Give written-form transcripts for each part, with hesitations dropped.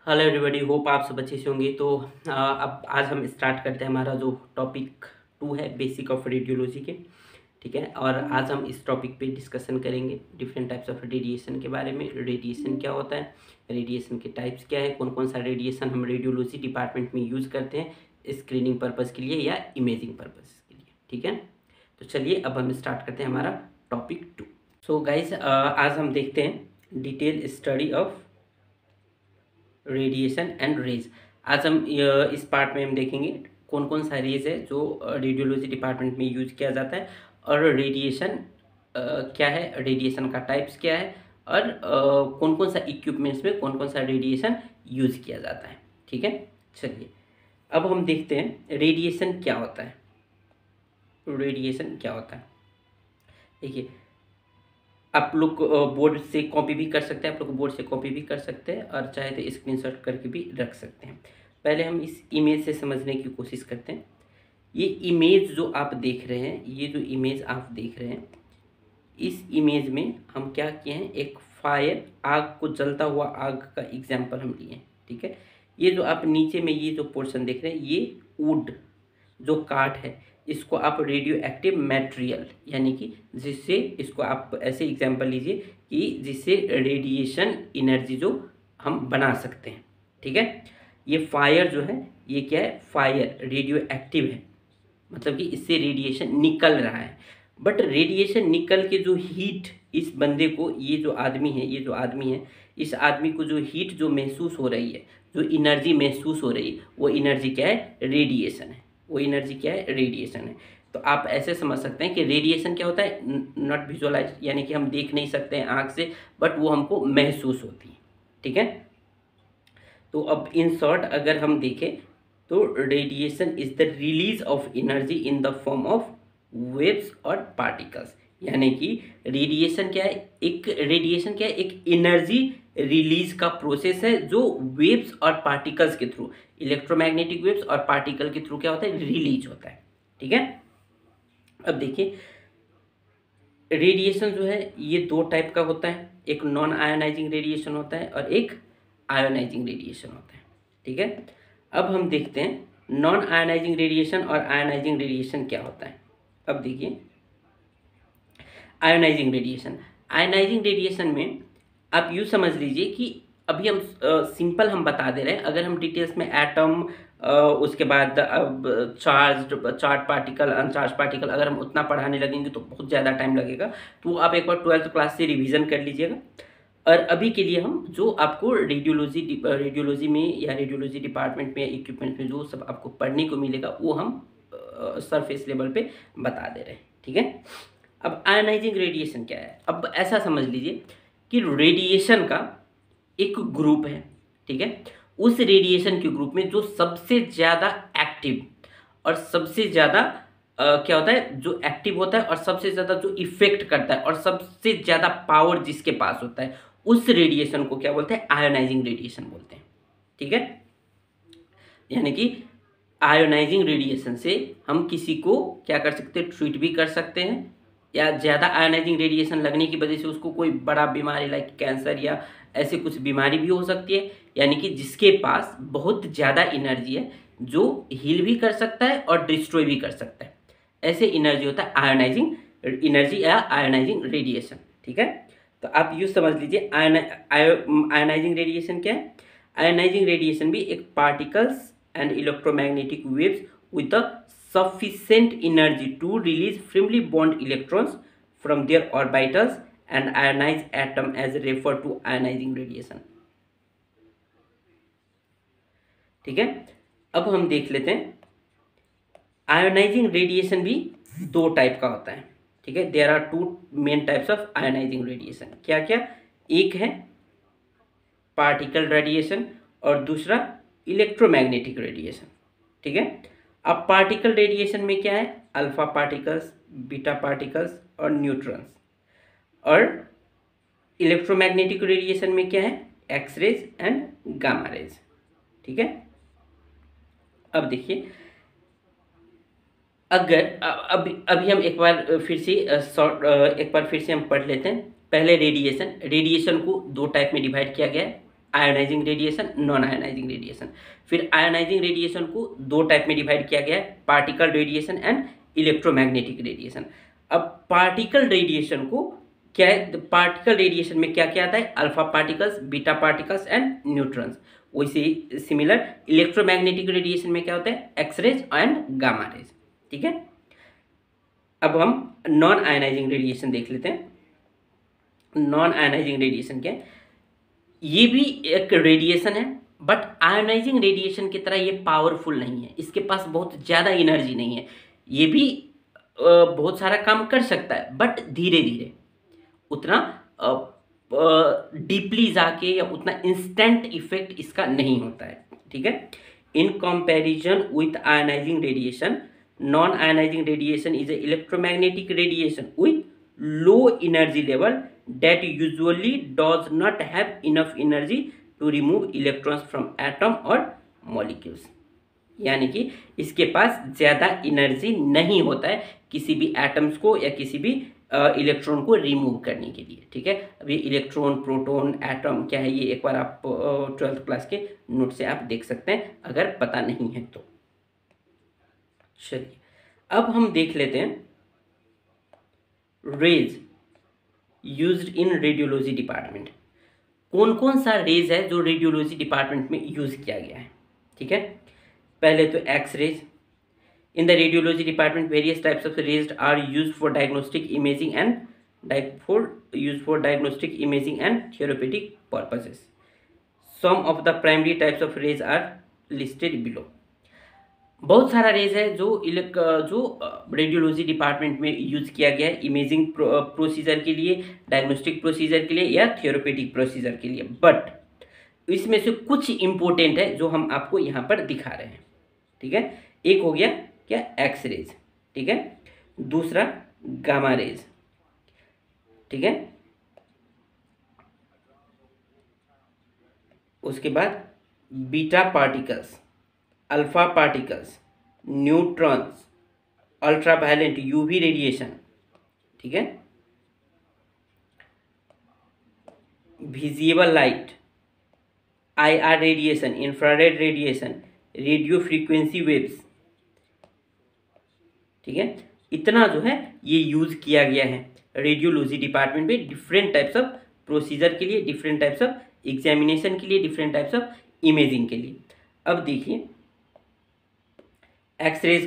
Hello everybody, hope आप सब अच्छे से होंगे। तो अब आज हम स्टार्ट करते हैं हमारा जो टॉपिक 2 है, बेसिक ऑफ रेडियोलॉजी के। ठीक है, और आज हम इस टॉपिक पे डिस्कशन करेंगे डिफरेंट टाइप्स ऑफ रेडिएशन के बारे में। रेडिएशन क्या होता है, रेडिएशन के टाइप्स क्या है, कौन कौन सा रेडिएशन हम रेडियोलॉजी डिपार्टमेंट में यूज़ करते हैं स्क्रीनिंग पर्पज़ के लिए या इमेजिंग पर्पज़ के लिए। ठीक है, तो चलिए अब हम स्टार्ट करते हैं हमारा टॉपिक 2। सो गाइज, आज हम देखते हैं detail study of radiation and rays. आज हम इस पार्ट में हम देखेंगे कौन कौन सा रेज है जो रेडियोलॉजी डिपार्टमेंट में यूज किया जाता है, और रेडिएशन क्या है, रेडिएशन का टाइप्स क्या है, और कौन कौन सा इक्विपमेंट्स में कौन कौन सा रेडिएशन यूज किया जाता है। ठीक है, चलिए अब हम देखते हैं रेडिएशन क्या होता है। रेडिएशन क्या होता है, देखिए आप लोग बोर्ड से कॉपी भी कर सकते हैं, आप लोग बोर्ड से कॉपी भी कर सकते हैं और चाहे तो स्क्रीनशॉट करके भी रख सकते हैं। पहले हम इस इमेज से समझने की कोशिश करते हैं। ये इमेज जो आप देख रहे हैं, ये जो इमेज आप देख रहे हैं, इस इमेज में हम क्या किए हैं, एक फायर, आग को जलता हुआ आग का एग्जाम्पल हम लिए हैं। ठीक है, ये जो आप नीचे में ये जो पोर्शन देख रहे हैं, ये वुड जो काठ है, इसको आप रेडियो एक्टिव मटेरियल, यानी कि जिससे, इसको आप ऐसे एग्जांपल लीजिए कि जिससे रेडिएशन एनर्जी जो हम बना सकते हैं। ठीक है, ये फायर जो है, ये क्या है, फायर रेडियो एक्टिव है, मतलब कि इससे रेडिएशन निकल रहा है। बट रेडिएशन निकल के जो हीट इस बंदे को, ये जो आदमी है, ये जो आदमी है, इस आदमी को जो हीट जो महसूस हो रही है, जो एनर्जी महसूस हो रही है, वो एनर्जी क्या है, रेडिएशन है। वो एनर्जी क्या है, रेडिएशन है। तो आप ऐसे समझ सकते हैं कि रेडिएशन क्या होता है, नॉट विजुअलाइज, यानी कि हम देख नहीं सकते हैं आँख से, बट वो हमको महसूस होती है। ठीक है, तो अब इन शॉर्ट अगर हम देखें तो radiation is the release of energy in the form of waves और पार्टिकल्स। यानी कि रेडिएशन क्या है, एक एनर्जी रिलीज का प्रोसेस है जो वेव्स और पार्टिकल्स के थ्रू, इलेक्ट्रोमैग्नेटिक वेव्स और पार्टिकल के थ्रू क्या होता है, रिलीज होता है। ठीक है, अब देखिए रेडिएशन जो है ये दो टाइप का होता है, एक नॉन आयोनाइजिंग रेडिएशन होता है और एक आयोनाइजिंग रेडिएशन होता है। ठीक है, अब हम देखते हैं नॉन आयोनाइजिंग रेडिएशन और आयोनाइजिंग रेडिएशन क्या होता है। अब देखिए आयोनाइजिंग रेडिएशन में आप यूँ समझ लीजिए कि अभी हम सिंपल हम बता दे रहे हैं, अगर हम डिटेल्स में एटम, उसके बाद अब चार्ज पार्टिकल, अनचार्ज पार्टिकल, अगर हम उतना पढ़ाने लगेंगे तो बहुत ज़्यादा टाइम लगेगा। तो आप एक बार 12th क्लास से रिवीजन कर लीजिएगा। और अभी के लिए हम जो आपको रेडियोलॉजी में या रेडियोलॉजी डिपार्टमेंट में या इक्विपमेंट में जो सब आपको पढ़ने को मिलेगा, वो हम सरफेस लेवल पे बता दे रहे हैं। ठीक है, अब आयोनाइजिंग रेडिएशन क्या है, अब ऐसा समझ लीजिए कि रेडिएशन का एक ग्रुप है। ठीक है, उस रेडिएशन के ग्रुप में जो सबसे ज़्यादा एक्टिव और सबसे ज़्यादा क्या होता है, जो एक्टिव होता है और सबसे ज़्यादा जो इफेक्ट करता है और सबसे ज़्यादा पावर जिसके पास होता है, उस रेडिएशन को क्या बोलते हैं, आयोनाइजिंग रेडिएशन बोलते हैं। ठीक है, यानी कि आयोनाइजिंग रेडिएशन से हम किसी को क्या कर सकते हैं, ट्रीट भी कर सकते हैं, या ज़्यादा आयोनाइजिंग रेडिएशन लगने की वजह से उसको कोई बड़ा बीमारी लाइक कैंसर या ऐसे कुछ बीमारी भी हो सकती है, यानी कि जिसके पास बहुत ज़्यादा एनर्जी है जो हील भी कर सकता है और डिस्ट्रॉय भी कर सकता है, ऐसे एनर्जी होता है आयोनाइजिंग एनर्जी या आयोनाइजिंग रेडिएशन। ठीक है, तो आप यूँ समझ लीजिए आयोनाइजिंग रेडिएशन क्या है। आयोनाइजिंग रेडिएशन भी एक particles and electromagnetic waves with a sufficient energy to release firmly bond electrons from their orbitals and ionize atom as referred to ionizing radiation। ठीक है, अब हम देख लेते हैं आयोनाइजिंग रेडिएशन भी दो टाइप का होता है। ठीक है, there are two main types of ionising radiation. क्या क्या, एक है पार्टिकल रेडिएशन और दूसरा इलेक्ट्रोमैग्नेटिक रेडिएशन। ठीक है, अब पार्टिकल रेडिएशन में क्या है, अल्फा पार्टिकल्स, बीटा पार्टिकल्स और न्यूट्रॉन्स। और इलेक्ट्रोमैग्नेटिक रेडिएशन में क्या है, एक्सरेज एंड गामा रेज। ठीक है, अब देखिए अगर अभी हम एक बार फिर से हम पढ़ लेते हैं। पहले रेडिएशन को दो टाइप में डिवाइड किया गया है, ionising radiation, non ionising radiation. फिर आयोनाइजिंग रेडिएशन को दो टाइप में डिवाइड किया गया है, particle radiation and electromagnetic radiation. अब पार्टिकल रेडिएशन को क्या है, पार्टिकल रेडिएशन में क्या क्या आता है, alpha particles, beta particles and neutrons. वैसे सिमिलर इलेक्ट्रोमैग्नेटिक रेडिएशन में क्या होता है, एक्सरेज एंड गामा रेज। ठीक है, अब हम नॉन आयनाइजिंग रेडिएशन देख लेते हैं। नॉन आयनाइजिंग रेडिएशन क्या है, ये भी एक रेडिएशन है, बट आयोनाइजिंग रेडिएशन की तरह ये पावरफुल नहीं है, इसके पास बहुत ज़्यादा एनर्जी नहीं है। ये भी बहुत सारा काम कर सकता है, बट धीरे धीरे, उतना डीपली जाके या उतना इंस्टेंट इफेक्ट इसका नहीं होता है। ठीक है, in comparison with ionising radiation, non ionising radiation is a electromagnetic radiation with low energy level that usually does not have enough energy to remove electrons from atom और molecules। यानी कि इसके पास ज़्यादा एनर्जी नहीं होता है किसी भी एटम्स को या किसी भी इलेक्ट्रॉन को रिमूव करने के लिए। ठीक है, अभी इलेक्ट्रॉन, प्रोटॉन, एटम क्या है, ये एक बार आप 12th क्लास के नोट से आप देख सकते हैं अगर पता नहीं है तो। चलिए, अब हम देख लेते हैं rays used in radiology department. कौन कौन सा रेज है जो रेडियोलॉजी डिपार्टमेंट में यूज किया गया है। ठीक है, पहले तो X rays. In the radiology department various types of rays are used for diagnostic imaging and therapeutic purposes. Some of the primary types of rays are listed below. बहुत सारा रेज है जो रेडियोलॉजी डिपार्टमेंट में use किया गया है imaging procedure के लिए, डायग्नोस्टिक प्रोसीजर के लिए या थेरेप्यूटिक प्रोसीजर के लिए, बट इसमें से कुछ इंपॉर्टेंट है जो हम आपको यहाँ पर दिखा रहे हैं। ठीक है, एक हो गया क्या, एक्स रेज। ठीक है, दूसरा गामा रेज। ठीक है, उसके बाद beta particles, alpha particles, neutrons, ultraviolet UV radiation. ठीक है, visible light, IR radiation, infrared radiation, radio frequency waves. ठीक है, इतना जो है ये यूज किया गया है रेडियोलॉजी डिपार्टमेंट में डिफरेंट टाइप्स ऑफ प्रोसीजर के लिए, डिफरेंट टाइप्स ऑफ एग्जामिनेशन के लिए, डिफरेंट टाइप्स ऑफ इमेजिंग के लिए। अब देखिए एक्सरेज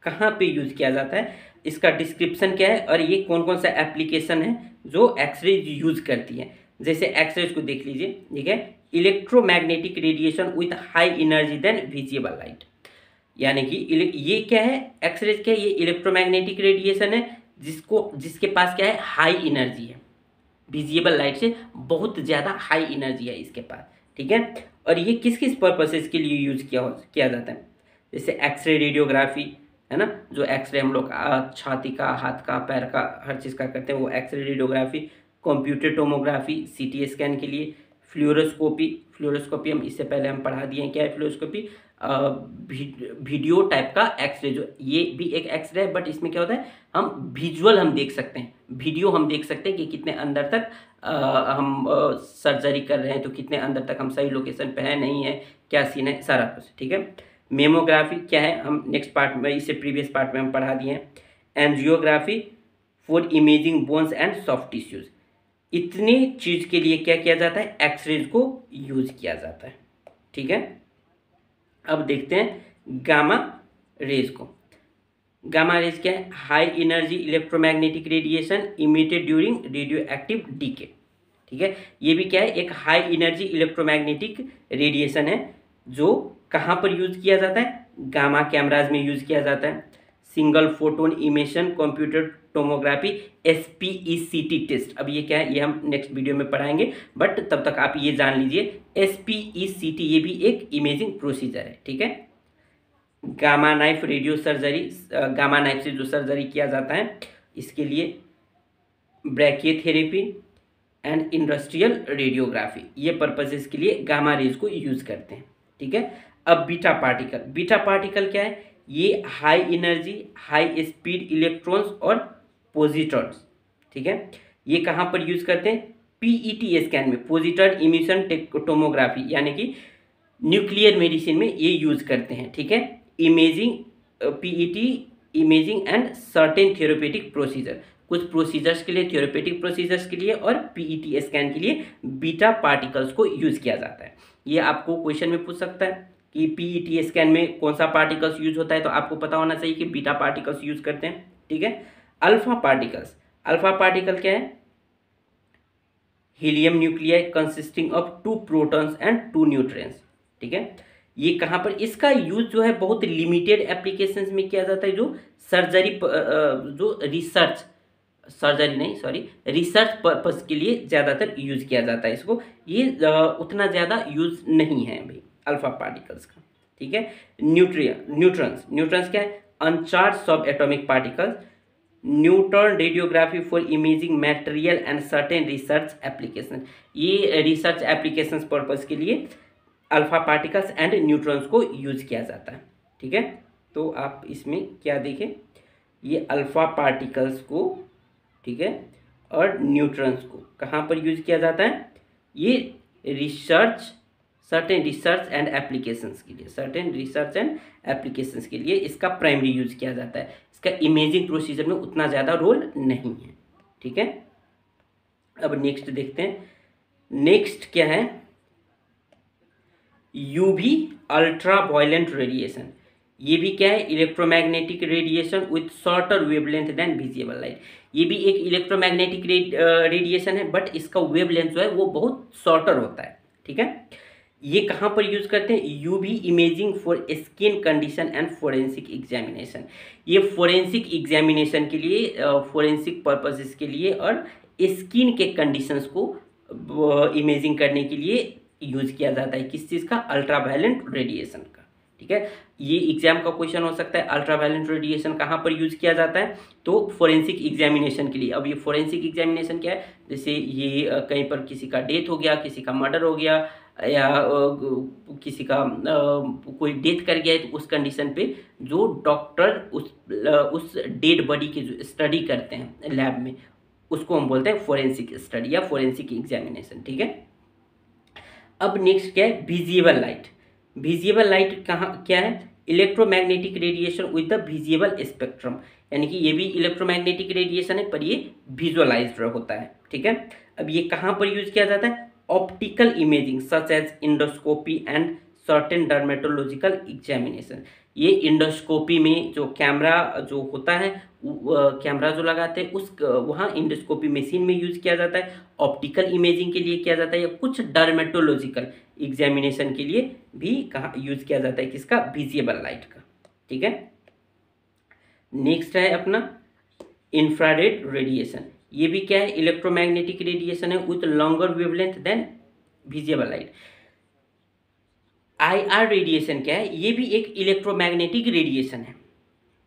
कहाँ पे यूज किया जाता है, इसका डिस्क्रिप्शन क्या है और ये कौन कौन सा एप्लीकेशन है जो एक्सरेज यूज करती है। जैसे एक्सरेज को देख लीजिए। ठीक है, electromagnetic radiation with high energy than visible light. यानी कि ये क्या है, एक्सरेज क्या है, ये इलेक्ट्रोमैग्नेटिक रेडिएशन है जिसके पास क्या है, हाई एनर्जी है, विजिबल लाइट से बहुत ज़्यादा हाई एनर्जी है इसके पास। ठीक है, और ये किस किस पर्पसेस के लिए यूज किया जाता है। जैसे एक्सरे रेडियोग्राफी है ना, जो एक्सरे हम लोग छाती का, हाथ का, पैर का, हर चीज़ का करते हैं, वो x ray radiography. Computer tomography CT scan के लिए। फ्लोरोस्कोपी हम इससे पहले हम पढ़ा दिए हैं क्या है फ्लोरोस्कोपी, वीडियो टाइप का एक्सरे, जो ये भी एक एक्सरे है, बट इसमें क्या होता है, हम विजुअल हम देख सकते हैं, वीडियो हम देख सकते हैं कि कितने अंदर तक हम सर्जरी कर रहे हैं, तो कितने अंदर तक हम सही लोकेशन पे है, नहीं है, क्या सीन है, सारा कुछ। ठीक है, मेमोग्राफी क्या है, हम नेक्स्ट पार्ट में, इससे प्रीवियस पार्ट में हम पढ़ा दिए हैं। Angiography for imaging bones and soft tissues. इतनी चीज के लिए क्या किया जाता है, एक्सरेज को यूज किया जाता है। ठीक है, अब देखते हैं गामा रेज को। गामा रेज क्या है, high energy electromagnetic radiation emitted during radioactive decay. ठीक है, ये भी क्या है, एक हाई एनर्जी इलेक्ट्रोमैग्नेटिक रेडिएशन है जो कहाँ पर यूज किया जाता है, गामा कैमराज में यूज किया जाता है। Single photon इमेशन computer tomography SPECT test. अब ये क्या है, ये हम नेक्स्ट वीडियो में पढ़ाएंगे, बट तब तक आप ये जान लीजिए SPECT ये भी एक इमेजिंग प्रोसीजर है। ठीक है, gamma knife radio surgery, gamma knife से जो सर्जरी किया जाता है, इसके लिए ब्रैकियोथेरेपी एंड इंडस्ट्रियल रेडियोग्राफी, ये पर्पसेस के लिए गामा रेज को यूज करते हैं। ठीक है, अब बीटा पार्टिकल क्या है, ये high energy high speed electrons और पॉजिट्रॉन्स। ठीक है, ये कहाँ पर यूज करते हैं, पीईटी स्कैन में, पॉजिटिव इमिशन टोमोग्राफी, यानी कि न्यूक्लियर मेडिसिन में ये यूज़ करते हैं, ठीक है। Imaging, PET imaging and certain therapeutic procedure, कुछ प्रोसीजर्स के लिए, थेरेपेटिक प्रोसीजर्स के लिए और पीईटी स्कैन के लिए बीटा पार्टिकल्स को यूज़ किया जाता है। ये आपको क्वेश्चन में पूछ सकता है कि पीईटी स्कैन में कौन सा पार्टिकल्स यूज होता है, तो आपको पता होना चाहिए कि बीटा पार्टिकल्स यूज करते हैं, ठीक है। अल्फा पार्टिकल्स, अल्फा पार्टिकल क्या है? Helium nuclei consisting of 2 protons and 2 neutrons, ठीक है। ये कहाँ पर इसका यूज जो है बहुत लिमिटेड एप्लीकेशंस में किया जाता है, जो सर्जरी, जो रिसर्च, सर्जरी नहीं सॉरी, रिसर्च पर्पस के लिए ज़्यादातर यूज किया जाता है इसको। ये उतना ज़्यादा यूज नहीं है भाई अल्फा पार्टिकल्स का, ठीक है। न्यूट्रॉन्स, न्यूट्रॉन्स क्या है? अनचार्ज सब atomic particles, neutron radiography for imaging material and certain research application, ये रिसर्च एप्लीकेशन पर्पस के लिए अल्फा पार्टिकल्स एंड न्यूट्रॉन्स को यूज किया जाता है, ठीक है। तो आप इसमें क्या देखें, ये अल्फा पार्टिकल्स को, ठीक है, और न्यूट्रॉन्स को कहाँ पर यूज किया जाता है? ये research, certain research and applications के लिए, सर्टेन रिसर्च एंड एप्लीकेशंस के लिए इसका प्राइमरी यूज किया जाता है। इसका इमेजिंग प्रोसीजर में उतना ज़्यादा रोल नहीं है, ठीक है। अब नेक्स्ट देखते हैं, नेक्स्ट क्या है? यूवी अल्ट्रा वायलेंट रेडिएशन, ये भी क्या है? Electromagnetic radiation with shorter wavelength than visible light. ये भी एक इलेक्ट्रोमैग्नेटिक रेडिएशन है, बट इसका वेवलेंथ जो है वो बहुत शॉर्टर होता है, ठीक है। ये कहाँ पर यूज करते हैं? UV imaging for skin condition and forensic examination, ये फोरेंसिक एग्जामिनेशन के लिए, फोरेंसिक पर्पसेस के लिए और स्किन के कंडीशंस को इमेजिंग करने के लिए यूज किया जाता है। किस चीज़ का? अल्ट्रावायलेंट रेडिएशन का, ठीक है। ये एग्जाम का क्वेश्चन हो सकता है, अल्ट्रावायलेंट रेडिएशन कहाँ पर यूज किया जाता है? तो फोरेंसिक एग्जामिनेशन के लिए। अब ये फोरेंसिक एग्जामिनेशन क्या है? जैसे ये कहीं पर किसी का डेथ हो गया, किसी का मर्डर हो गया, या किसी का कोई डेथ कर गया है, तो उस कंडीशन पे जो डॉक्टर उस डेड बॉडी की जो स्टडी करते हैं लैब में, उसको हम बोलते हैं फोरेंसिक स्टडी या फोरेंसिक एग्जामिनेशन, ठीक है। अब नेक्स्ट क्या है? Visible light. विजिबल लाइट कहाँ क्या है? Electromagnetic radiation with the visible spectrum, यानी कि ये भी इलेक्ट्रोमैग्नेटिक रेडिएशन है, पर ये विजुअलाइज्ड होता है, ठीक है। अब ये कहाँ पर यूज किया जाता है? Optical imaging such as endoscopy and certain dermatological examination, ये इंडोस्कोपी में जो कैमरा जो होता है, कैमरा जो लगाते हैं उस वहाँ इंडोस्कोपी मशीन में यूज किया जाता है, ऑप्टिकल इमेजिंग के लिए किया जाता है, या कुछ डर्मेटोलॉजिकल एग्जामिनेशन के लिए भी कहाँ यूज किया जाता है? किसका? विजिबल लाइट का, ठीक है। नेक्स्ट है अपना इंफ्रारेड रेडिएशन, ये भी क्या है? इलेक्ट्रोमैग्नेटिक रेडिएशन है with longer wavelength than visible light. IR radiation क्या है? ये भी एक इलेक्ट्रोमैग्नेटिक रेडिएशन है,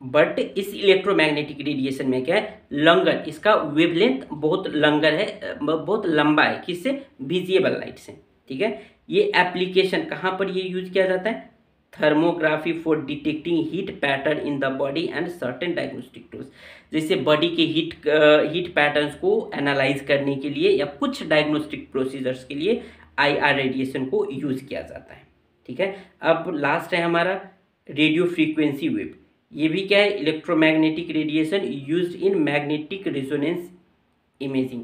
बट इस इलेक्ट्रोमैग्नेटिक रेडिएशन में क्या है? लॉन्गर, इसका वेवलेंथ बहुत लॉन्गर है, बहुत लंबा है, किससे? विजिबल लाइट से, ठीक है। ये एप्लीकेशन कहाँ पर ये यूज किया जाता है? Thermography for detecting heat pattern in the body and certain diagnostic tools, जैसे बॉडी के हीट पैटर्न्स को एनालाइज करने के लिए या कुछ डायग्नोस्टिक प्रोसीजर्स के लिए आईआर रेडिएशन को यूज किया जाता है, ठीक है। अब लास्ट है हमारा रेडियो फ्रीक्वेंसी वेव, ये भी क्या है? Electromagnetic radiation used in magnetic resonance imaging,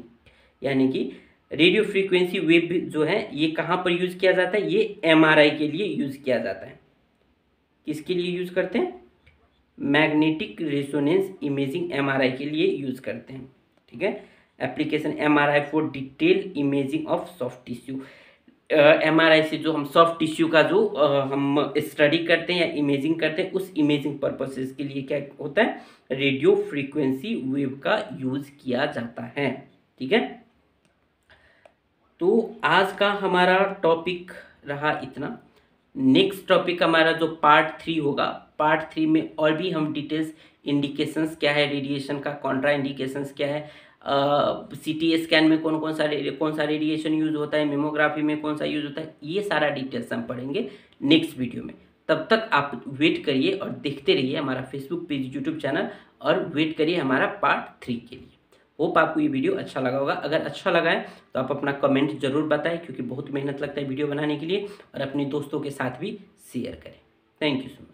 यानी कि रेडियो फ्रीक्वेंसी वेव जो है ये कहाँ पर यूज किया जाता है? ये एमआरआई के लिए यूज किया जाता है। किसके लिए यूज करते हैं? मैग्नेटिक रेजोनेंस इमेजिंग, एमआरआई के लिए यूज करते हैं, ठीक है। Application MRI for detail imaging of soft tissue, MRI से जो हम सॉफ्ट टिश्यू का जो हम स्टडी करते हैं या इमेजिंग करते हैं, उस इमेजिंग पर्पसेस के लिए क्या होता है? रेडियो फ्रीक्वेंसी वेव का यूज किया जाता है, ठीक है। तो आज का हमारा टॉपिक रहा इतना। नेक्स्ट टॉपिक हमारा जो पार्ट 3 होगा, पार्ट 3 में और भी हम डिटेल्स, इंडिकेशंस क्या है रेडिएशन का, कॉन्ट्रा इंडिकेशंस क्या है, सीटी स्कैन में कौन सा रेडिएशन यूज होता है, मेमोग्राफी में कौन सा यूज होता है, ये सारा डिटेल्स हम पढ़ेंगे नेक्स्ट वीडियो में। तब तक आप वेट करिए और देखते रहिए हमारा फेसबुक पेज, यूट्यूब चैनल, और वेट करिए हमारा पार्ट 3 के लिए। होप आपको ये वीडियो अच्छा लगा होगा। अगर अच्छा लगा है तो आप अपना कमेंट ज़रूर बताएं, क्योंकि बहुत मेहनत लगता है वीडियो बनाने के लिए, और अपने दोस्तों के साथ भी शेयर करें। Thank you so much.